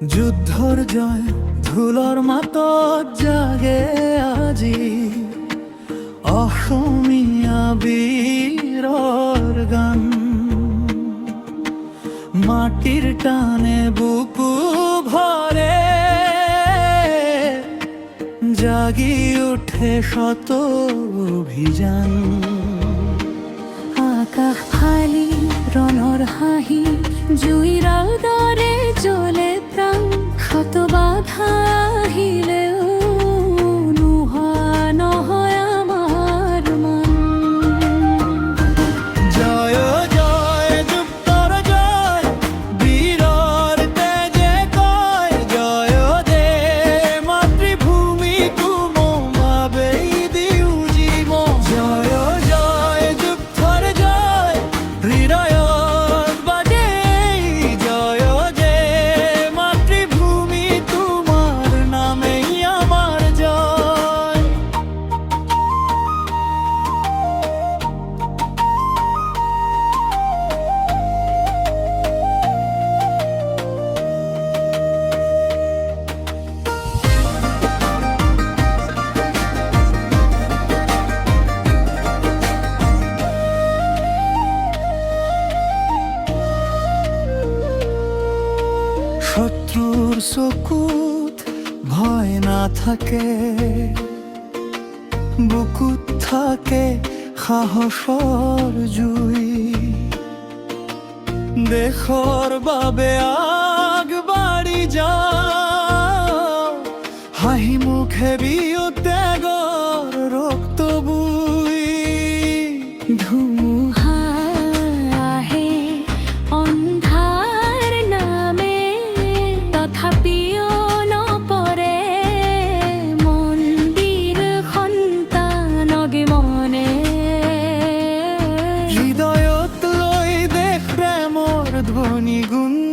যুদ্ধর জয় ধুলোর মাতত জাগে আজি অসমীয়া বীৰৰ গান মাটিৰ টানে বুকু ভরে জাগি উঠে শত অভিযান আকাশ ফালি ৰণৰ হাঁহি জুইৰ দৰে জ্বলে প্ৰাণ শত বাধা আহিলেও নোহোৱা নহয় আমাৰ মন। জয় জয় যুক্তৰ জয় বীৰৰ তেজে কয় জয় দে মাতৃভূমি তোমাবেই দিও জীৱ জয় জয় যুক্তৰ জয় হৃদয়ত বাজে জয় দে মাতৃভূমি তোমার নামেই আমার জয়। শত্রুর চকুত ভয় না থাকে বুকুত থাকে সাহসৰ জুই দেশৰ বাবে আগবাঢ়ি যাওঁ হাঁহি মুখে বিয়ো ত্যাগৰ ৰক্ত বুই ধুমুহা আহে অন্ধাৰ নামে তথাপিও নপৰে মন্দিৰ সন্তানগে মনে। হৃদয়ত লৈ দেশ প্ৰেমৰ ধ্বনি গুঞ্জ